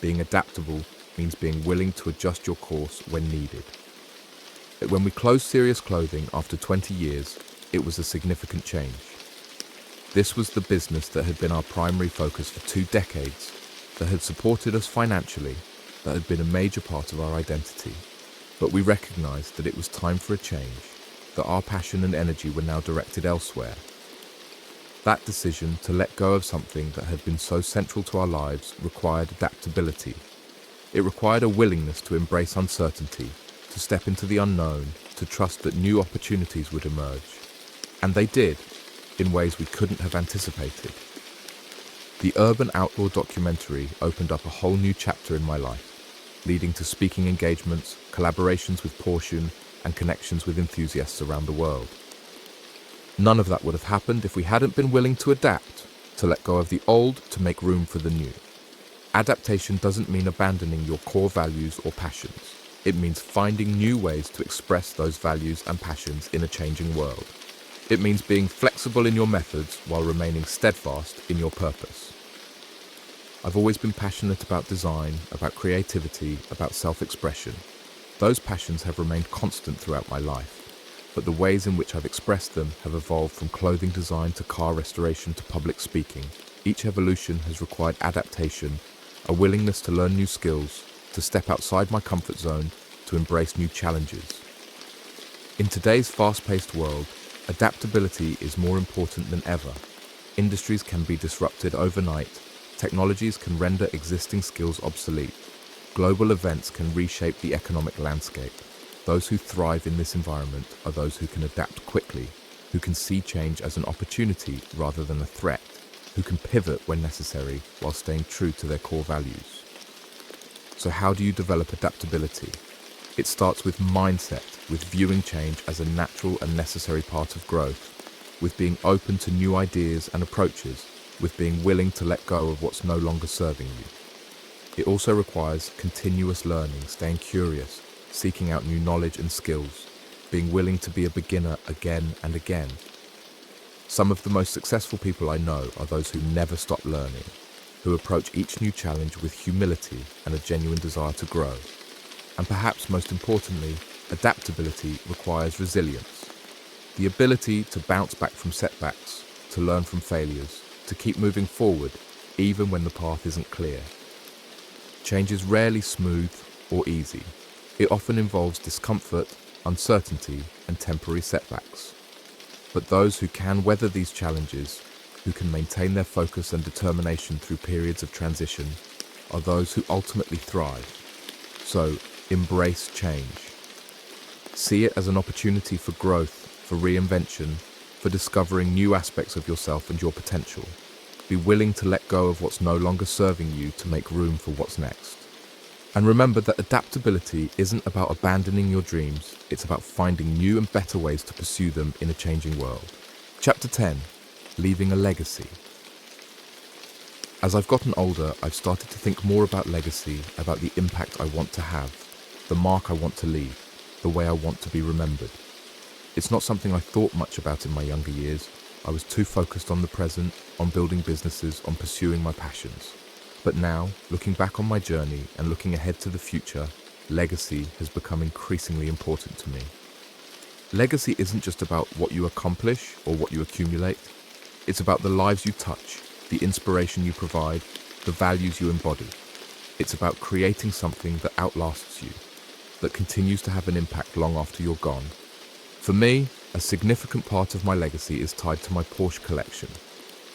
Being adaptable means being willing to adjust your course when needed. When we closed Serious Clothing after 20 years, it was a significant change. This was the business that had been our primary focus for 2 decades, that had supported us financially, that had been a major part of our identity. But we recognized that it was time for a change, that our passion and energy were now directed elsewhere. That decision to let go of something that had been so central to our lives required adaptability. It required a willingness to embrace uncertainty, to step into the unknown, to trust that new opportunities would emerge. And they did, in ways we couldn't have anticipated. The urban outdoor documentary opened up a whole new chapter in my life, leading to speaking engagements, collaborations with Porsche, and connections with enthusiasts around the world. None of that would have happened if we hadn't been willing to adapt, to let go of the old to make room for the new. Adaptation doesn't mean abandoning your core values or passions. It means finding new ways to express those values and passions in a changing world. It means being flexible in your methods while remaining steadfast in your purpose. I've always been passionate about design, about creativity, about self-expression. Those passions have remained constant throughout my life, but the ways in which I've expressed them have evolved from clothing design to car restoration to public speaking. Each evolution has required adaptation, a willingness to learn new skills, to step outside my comfort zone, to embrace new challenges. In today's fast-paced world, adaptability is more important than ever. Industries can be disrupted overnight, technologies can render existing skills obsolete, global events can reshape the economic landscape. Those who thrive in this environment are those who can adapt quickly, who can see change as an opportunity rather than a threat, who can pivot when necessary while staying true to their core values. So how do you develop adaptability? It starts with mindset, with viewing change as a natural and necessary part of growth, with being open to new ideas and approaches, with being willing to let go of what's no longer serving you. It also requires continuous learning, staying curious, seeking out new knowledge and skills, being willing to be a beginner again and again. Some of the most successful people I know are those who never stop learning, who approach each new challenge with humility and a genuine desire to grow. And perhaps most importantly, adaptability requires resilience. The ability to bounce back from setbacks, to learn from failures, to keep moving forward, even when the path isn't clear. Change is rarely smooth or easy. It often involves discomfort, uncertainty, and temporary setbacks. But those who can weather these challenges, who can maintain their focus and determination through periods of transition, are those who ultimately thrive. So, Embrace change. See it as an opportunity for growth, for reinvention, for discovering new aspects of yourself and your potential. Be willing to let go of what's no longer serving you to make room for what's next. And remember that adaptability isn't about abandoning your dreams, it's about finding new and better ways to pursue them in a changing world. Chapter 10. Leaving a Legacy. As I've gotten older, I've started to think more about legacy, about the impact I want to have, the mark I want to leave, the way I want to be remembered. It's not something I thought much about in my younger years. I was too focused on the present, on building businesses, on pursuing my passions. But now, looking back on my journey and looking ahead to the future, legacy has become increasingly important to me. Legacy isn't just about what you accomplish or what you accumulate. It's about the lives you touch, the inspiration you provide, the values you embody. It's about creating something that outlasts you, that continues to have an impact long after you're gone. For me, a significant part of my legacy is tied to my Porsche collection.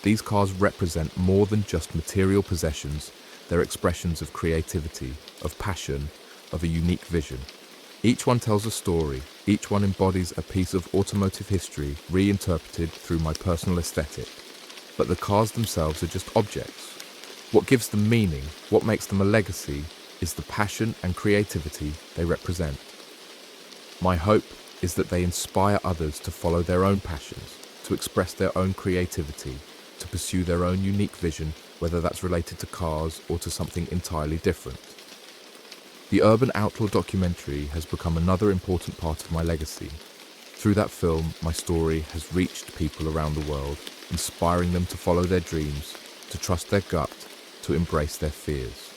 These cars represent more than just material possessions. They're expressions of creativity, of passion, of a unique vision. Each one tells a story. Each one embodies a piece of automotive history reinterpreted through my personal aesthetic. But the cars themselves are just objects. What gives them meaning, what makes them a legacy, is the passion and creativity they represent. My hope is that they inspire others to follow their own passions, to express their own creativity, to pursue their own unique vision, whether that's related to cars or to something entirely different. The Urban Outlaw documentary has become another important part of my legacy. Through that film, my story has reached people around the world, inspiring them to follow their dreams, to trust their gut, to embrace their fears.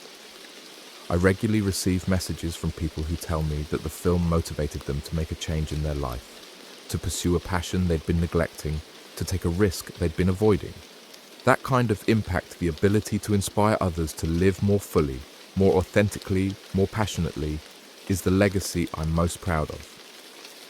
I regularly receive messages from people who tell me that the film motivated them to make a change in their life, to pursue a passion they'd been neglecting, to take a risk they'd been avoiding. That kind of impact, the ability to inspire others to live more fully, more authentically, more passionately, is the legacy I'm most proud of.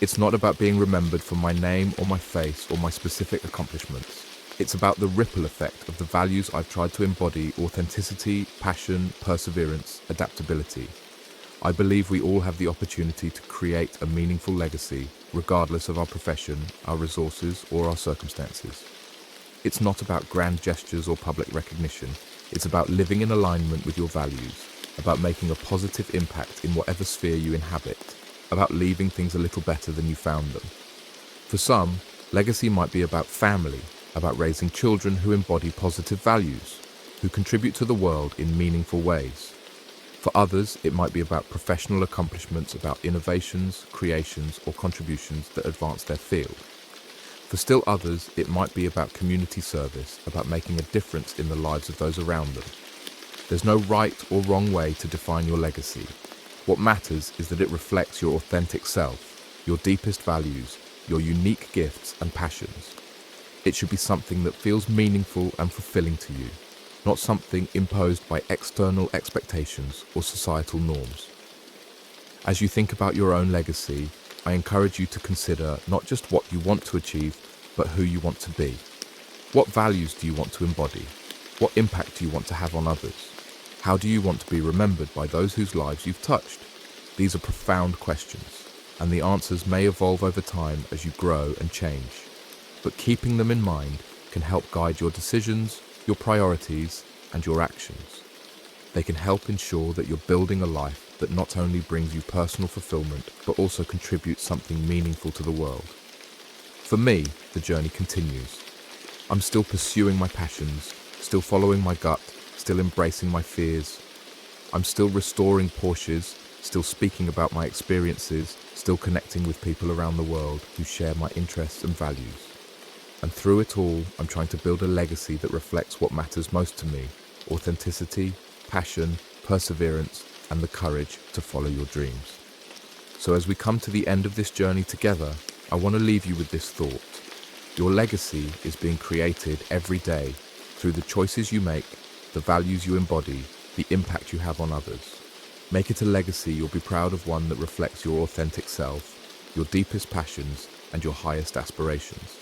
It's not about being remembered for my name or my face or my specific accomplishments. It's about the ripple effect of the values I've tried to embody: authenticity, passion, perseverance, adaptability. I believe we all have the opportunity to create a meaningful legacy, regardless of our profession, our resources, or our circumstances. It's not about grand gestures or public recognition. It's about living in alignment with your values, about making a positive impact in whatever sphere you inhabit, about leaving things a little better than you found them. For some, legacy might be about family, about raising children who embody positive values, who contribute to the world in meaningful ways. For others, it might be about professional accomplishments, about innovations, creations, or contributions that advance their field. For still others, it might be about community service, about making a difference in the lives of those around them. There's no right or wrong way to define your legacy. What matters is that it reflects your authentic self, your deepest values, your unique gifts and passions. It should be something that feels meaningful and fulfilling to you, not something imposed by external expectations or societal norms. As you think about your own legacy, I encourage you to consider not just what you want to achieve, but who you want to be. What values do you want to embody? What impact do you want to have on others? How do you want to be remembered by those whose lives you've touched? These are profound questions, and the answers may evolve over time as you grow and change. But keeping them in mind can help guide your decisions, your priorities, and your actions. They can help ensure that you're building a life that not only brings you personal fulfillment, but also contributes something meaningful to the world. For me, the journey continues. I'm still pursuing my passions, still following my gut, still embracing my fears. I'm still restoring Porsches, still speaking about my experiences, still connecting with people around the world who share my interests and values. And through it all, I'm trying to build a legacy that reflects what matters most to me: authenticity, passion, perseverance, and the courage to follow your dreams. So as we come to the end of this journey together, I want to leave you with this thought. Your legacy is being created every day through the choices you make, the values you embody, the impact you have on others. Make it a legacy you'll be proud of, one that reflects your authentic self, your deepest passions, and your highest aspirations.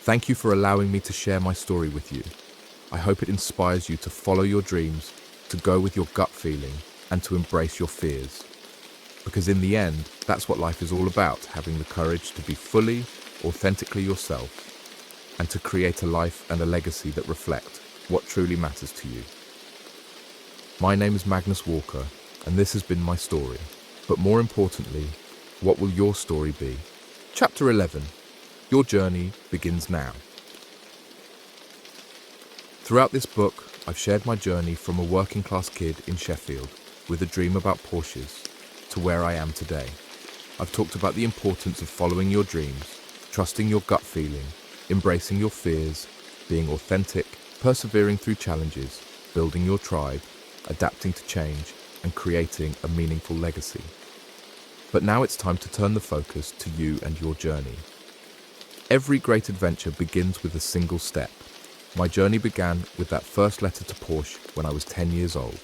Thank you for allowing me to share my story with you. I hope it inspires you to follow your dreams, to go with your gut feeling, and to embrace your fears. Because in the end, that's what life is all about, having the courage to be fully, authentically yourself, and to create a life and a legacy that reflect what truly matters to you. My name is Magnus Walker, and this has been my story. But more importantly, what will your story be? Chapter 11. Your journey begins now. Throughout this book, I've shared my journey from a working class kid in Sheffield with a dream about Porsches to where I am today. I've talked about the importance of following your dreams, trusting your gut feeling, embracing your fears, being authentic, persevering through challenges, building your tribe, adapting to change, and creating a meaningful legacy. But now it's time to turn the focus to you and your journey. Every great adventure begins with a single step. My journey began with that first letter to Porsche when I was 10 years old,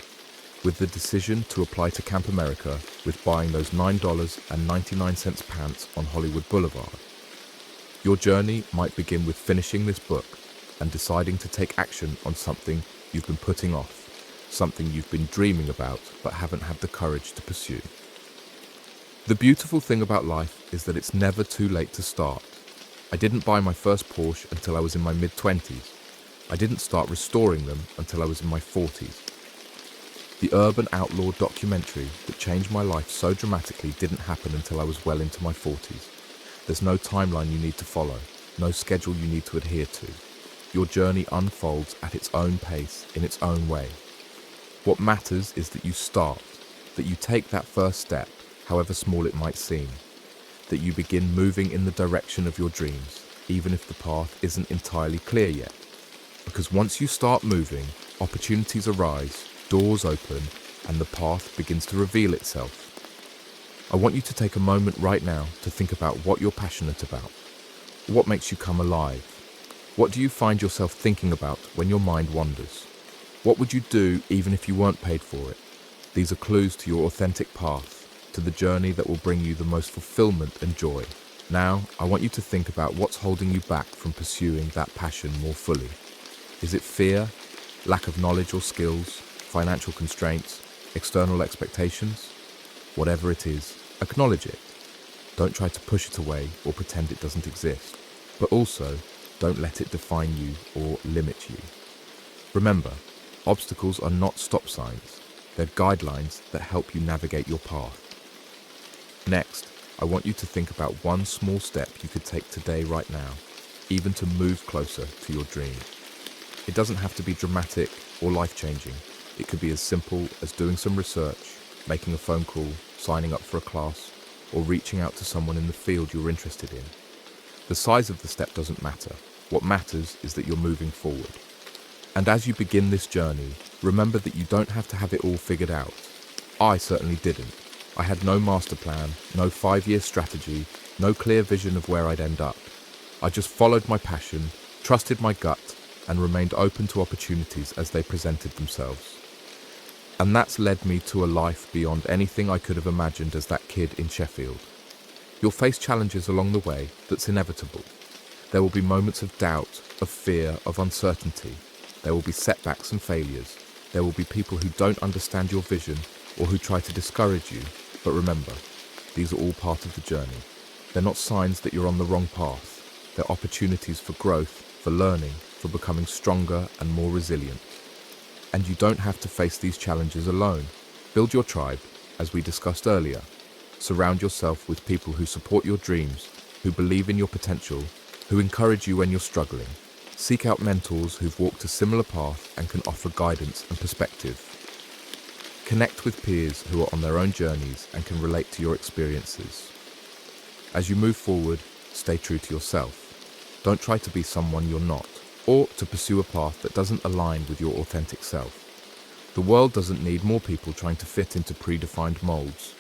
with the decision to apply to Camp America with buying those $9.99 pants on Hollywood Boulevard. Your journey might begin with finishing this book and deciding to take action on something you've been putting off, something you've been dreaming about but haven't had the courage to pursue. The beautiful thing about life is that it's never too late to start. I didn't buy my first Porsche until I was in my mid-20s. I didn't start restoring them until I was in my 40s. The urban outlaw documentary that changed my life so dramatically didn't happen until I was well into my 40s. There's no timeline you need to follow, no schedule you need to adhere to. Your journey unfolds at its own pace, in its own way. What matters is that you start, that you take that first step, however small it might seem, that you begin moving in the direction of your dreams, even if the path isn't entirely clear yet. Because once you start moving, opportunities arise, doors open, and the path begins to reveal itself. I want you to take a moment right now to think about what you're passionate about. What makes you come alive? What do you find yourself thinking about when your mind wanders? What would you do even if you weren't paid for it? These are clues to your authentic path, to the journey that will bring you the most fulfillment and joy. Now, I want you to think about what's holding you back from pursuing that passion more fully. Is it fear, lack of knowledge or skills, financial constraints, external expectations? Whatever it is, acknowledge it. Don't try to push it away or pretend it doesn't exist. But also, don't let it define you or limit you. Remember, obstacles are not stop signs. They're guidelines that help you navigate your path. Next, I want you to think about one small step you could take today right now, even to move closer to your dream. It doesn't have to be dramatic or life-changing. It could be as simple as doing some research, making a phone call, signing up for a class, or reaching out to someone in the field you're interested in. The size of the step doesn't matter. What matters is that you're moving forward. And as you begin this journey, remember that you don't have to have it all figured out. I certainly didn't. I had no master plan, no 5-year strategy, no clear vision of where I'd end up. I just followed my passion, trusted my gut, and remained open to opportunities as they presented themselves. And that's led me to a life beyond anything I could have imagined as that kid in Sheffield. You'll face challenges along the way that's inevitable. There will be moments of doubt, of fear, of uncertainty. There will be setbacks and failures. There will be people who don't understand your vision or who try to discourage you. But remember, these are all part of the journey. They're not signs that you're on the wrong path. They're opportunities for growth, for learning, for becoming stronger and more resilient. And you don't have to face these challenges alone. Build your tribe, as we discussed earlier. Surround yourself with people who support your dreams, who believe in your potential, who encourage you when you're struggling. Seek out mentors who've walked a similar path and can offer guidance and perspective. Connect with peers who are on their own journeys and can relate to your experiences. As you move forward, stay true to yourself. Don't try to be someone you're not, or to pursue a path that doesn't align with your authentic self. The world doesn't need more people trying to fit into predefined molds.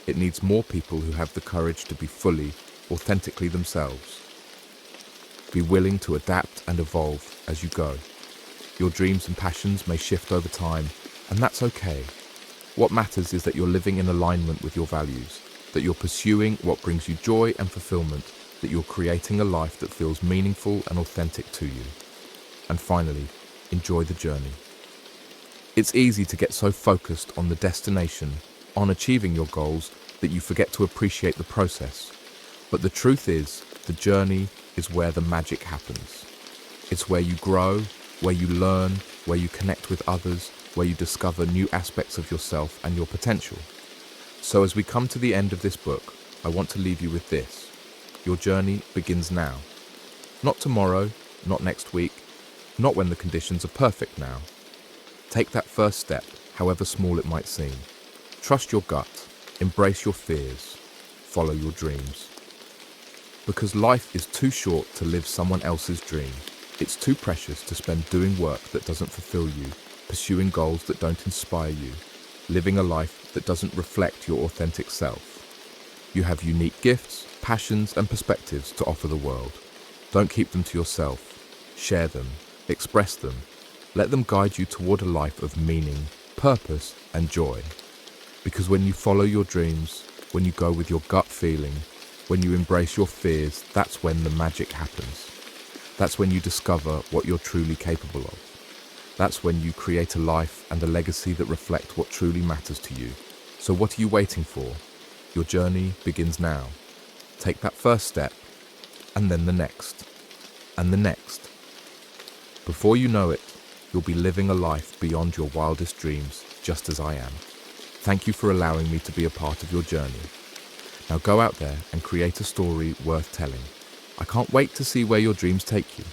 It needs more people who have the courage to be fully, authentically themselves. Be willing to adapt and evolve as you go. Your dreams and passions may shift over time, and that's okay. What matters is that you're living in alignment with your values, that you're pursuing what brings you joy and fulfillment, that you're creating a life that feels meaningful and authentic to you. And finally, enjoy the journey. It's easy to get so focused on the destination, on achieving your goals, that you forget to appreciate the process. But the truth is, the journey is where the magic happens. It's where you grow, where you learn, where you connect with others, where you discover new aspects of yourself and your potential. So as we come to the end of this book, I want to leave you with this. Your journey begins now. Not tomorrow, not next week, not when the conditions are perfect now. Take that first step, however small it might seem. Trust your gut, embrace your fears, follow your dreams. Because life is too short to live someone else's dream. It's too precious to spend doing work that doesn't fulfill you, pursuing goals that don't inspire you, living a life that doesn't reflect your authentic self. You have unique gifts, passions, and perspectives to offer the world. Don't keep them to yourself. Share them, express them. Let them guide you toward a life of meaning, purpose, and joy. Because when you follow your dreams, when you go with your gut feeling, when you embrace your fears, that's when the magic happens. That's when you discover what you're truly capable of. That's when you create a life and a legacy that reflect what truly matters to you. So what are you waiting for? Your journey begins now. Take that first step, and then the next, and the next. Before you know it, you'll be living a life beyond your wildest dreams, just as I am. Thank you for allowing me to be a part of your journey. Now go out there and create a story worth telling. I can't wait to see where your dreams take you.